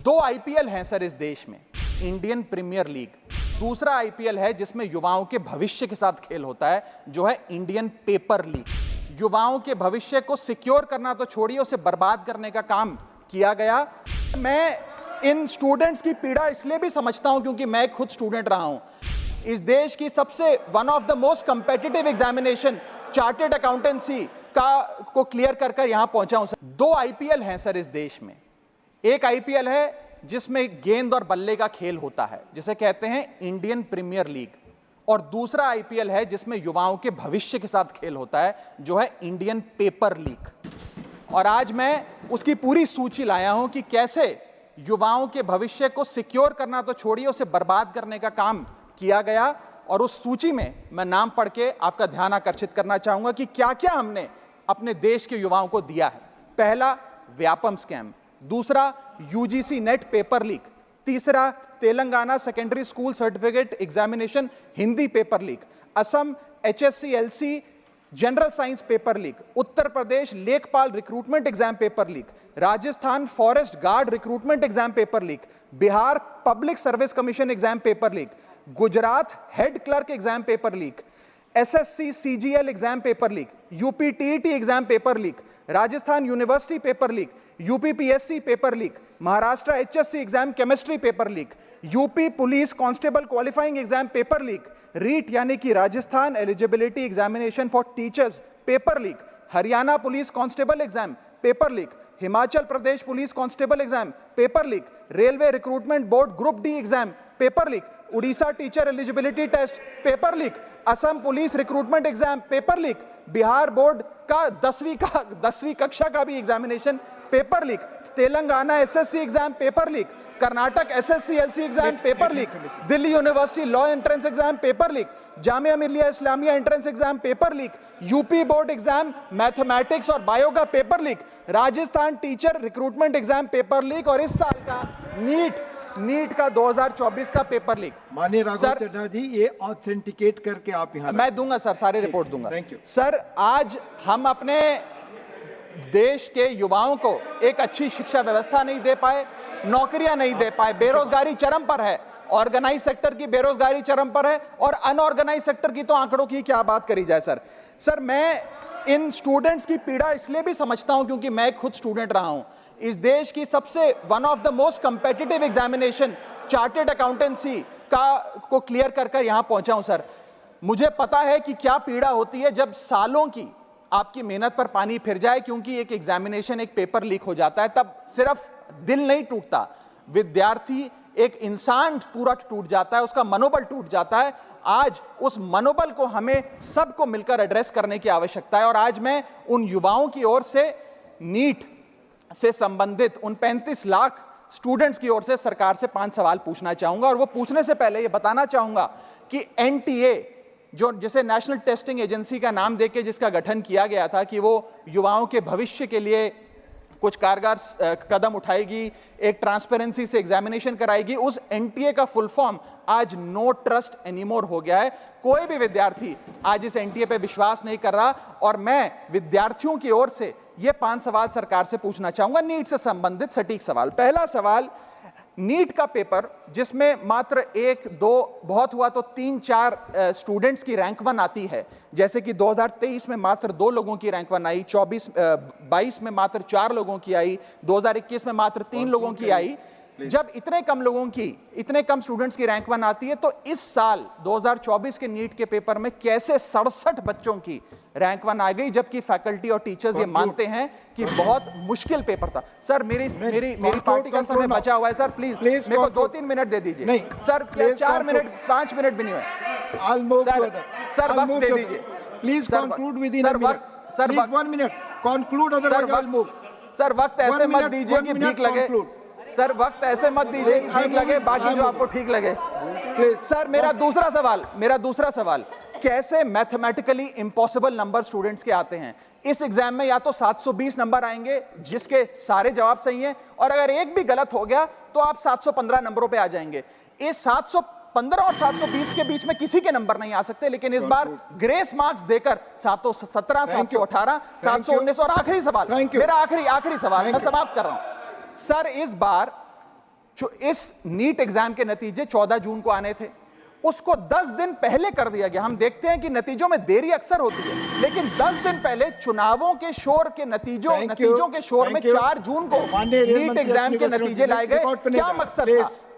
दो आईपीएल हैं सर इस देश में, इंडियन प्रीमियर लीग, दूसरा आईपीएल है जिसमें युवाओं के भविष्य के साथ खेल होता है, जो है इंडियन पेपर लीग। युवाओं के भविष्य को सिक्योर करना तो छोड़िए, उसे बर्बाद करने का काम किया गया। मैं इन स्टूडेंट्स की पीड़ा इसलिए भी समझता हूं क्योंकि मैं खुद स्टूडेंट रहा हूं। इस देश की सबसे one of the most competitive examination chartered accountancy को क्लियर कर यहां पहुंचा हूं सर। दो आईपीएल हैं सर इस देश में। एक आईपीएल है जिसमें गेंद और बल्ले का खेल होता है, जिसे कहते हैं इंडियन प्रीमियर लीग, और दूसरा आईपीएल है जिसमें युवाओं के भविष्य के साथ खेल होता है, जो है इंडियन पेपर लीग। और आज मैं उसकी पूरी सूची लाया हूं कि कैसे युवाओं के भविष्य को सिक्योर करना तो छोड़िए, उसे बर्बाद करने का काम किया गया। और उस सूची में मैं नाम पढ़ के आपका ध्यान आकर्षित करना चाहूंगा कि क्या क्या हमने अपने देश के युवाओं को दिया है। पहला, व्यापम स्कैम। दूसरा, यूजीसी नेट पेपर लीक। तीसरा, Telangana secondary school certificate examination Hindi paper leak. Assam HSC-LC general science paper leak. Uttar Pradesh लेखपाल recruitment exam paper leak. Rajasthan forest guard recruitment exam paper leak. Bihar public service commission exam paper leak. Gujarat head clerk exam paper leak. SSC CGL exam paper leak. UP TET exam paper leak. Rajasthan university paper leak. UP PSC paper leak. Maharashtra HSC exam chemistry paper leak. UP police constable qualifying exam paper leak. REET यानी कि Rajasthan eligibility examination for teachers paper leak. Haryana police constable exam paper leak. Himachal Pradesh police constable exam paper leak. Railway recruitment board group D exam paper leak. Orissa teacher eligibility test paper leak. Assam police recruitment exam paper leak. Bihar board का 10वीं कक्षा का भी examination paper leak. Telangana SSC exam paper leak. Karnataka SSC-LC exam paper leak. Delhi university law entrance exam paper leak. Jamia Millia Islamia entrance exam paper leak. UP board exam mathematics और bio का paper leak. Rajasthan teacher recruitment exam paper leak. और इस साल का NEET का 2024 का paper leak. माननीय राघव चड्ढा जी, ये ऑथेंटिकेट करके आप यहाँ मैं दूंगा सर, सारी रिपोर्ट दूंगा। Thank you sir. आज हम अपने देश के युवाओं को एक अच्छी शिक्षा व्यवस्था नहीं दे पाए, नौकरियां नहीं दे पाए, बेरोजगारी चरम पर है, ऑर्गेनाइज सेक्टर की बेरोजगारी चरम पर है, और अनऑर्गेनाइज सेक्टर की तो आंकड़ों की क्या बात करी जाए सर। मैं इन स्टूडेंट्स की पीड़ा इसलिए भी समझता हूं क्योंकि मैं खुद स्टूडेंट रहा हूं। इस देश की सबसे one of the most competitive examination chartered accountancy को क्लियर कर यहां पहुंचा हूं सर। मुझे पता है कि क्या पीड़ा होती है जब सालों की आपकी मेहनत पर पानी फिर जाए क्योंकि एक एग्जामिनेशन, एक पेपर लीक हो जाता है। तब सिर्फ दिल नहीं टूटता, विद्यार्थी, एक इंसान पूरा टूट जाता है, उसका मनोबल टूट जाता है। आज उस मनोबल को हमें सबको मिलकर एड्रेस करने की आवश्यकता है। और आज मैं उन युवाओं की ओर से, नीट से संबंधित उन 35 लाख स्टूडेंट्स की ओर से सरकार से 5 सवाल पूछना चाहूंगा। और वो पूछने से पहले ये बताना चाहूंगा कि NTA, जो जिसे नेशनल टेस्टिंग एजेंसी का नाम देके जिसका गठन किया गया था कि वो युवाओं के भविष्य के लिए कुछ कारगर कदम उठाएगी, एक ट्रांसपेरेंसी से एग्जामिनेशन कराएगी, उस NTA का फुल फॉर्म आज नो ट्रस्ट एनीमोर हो गया है। कोई भी विद्यार्थी आज इस NTA पे विश्वास नहीं कर रहा। और मैं विद्यार्थियों की ओर से ये 5 सवाल सरकार से पूछना चाहूंगा, नीट से संबंधित सटीक सवाल। पहला सवाल, नीट का पेपर जिसमें मात्र 1-2, बहुत हुआ तो 3-4 स्टूडेंट्स की रैंक 1 आती है, जैसे कि 2023 में मात्र 2 लोगों की रैंक 1 आई, 22 में मात्र 4 लोगों की आई, 2021 में मात्र 3 लोगों की आई। जब इतने कम स्टूडेंट्स की रैंक 1 आती है, तो इस साल 2024 के नीट के पेपर में कैसे 67 बच्चों की रैंक 1 आ गई, जबकि फैकल्टी और टीचर्स ये मानते हैं कि बहुत मुश्किल पेपर था। सर, मेरी पार्टी का समय बचा हुआ है सर, प्लीज मेरे को 2-3 मिनट दे दीजिए। नहीं सर, 4 मिनट 5 मिनट भी नहीं हुए सर, वक्त दे दीजिए please. Conclude with in sir 1 minute conclude, otherwise I will move. Sir, वक्त ऐसे मत दीजिए कि ठीक लगे सर, वक्त ऐसे मत दीजिए कि ठीक लगे, बाकी जो आपको ठीक लगे। सर, मेरा दूसरा सवाल, कैसे मैथमेटिकली इम्पॉसिबल नंबर स्टूडेंट्स के आते हैं? इस एग्जाम में या तो 720 नंबर आएंगे जिसके सारे जवाब सही हैं, और अगर एक भी गलत हो गया तो आप 715 नंबरों पे आ जाएंगे। इस 715 और 720 के बीच में किसी के नंबर नहीं आ सकते। लेकिन इस बार ग्रेस मार्क्स देकर 717, 718, 719, और आखिरी सवाल, मेरा आखिरी सवाल मैं समाप्त कर रहा हूं सर। इस बार जो इस नीट एग्जाम के नतीजे 14 जून को आने थे, उसको 10 दिन पहले कर दिया गया। हम देखते हैं कि नतीजों में देरी अक्सर होती है, लेकिन 10 दिन पहले चुनावों के शोर के नतीजों के शोर में 4 जून को नीट एग्जाम के नतीजे लाए गए। क्या मकसद था?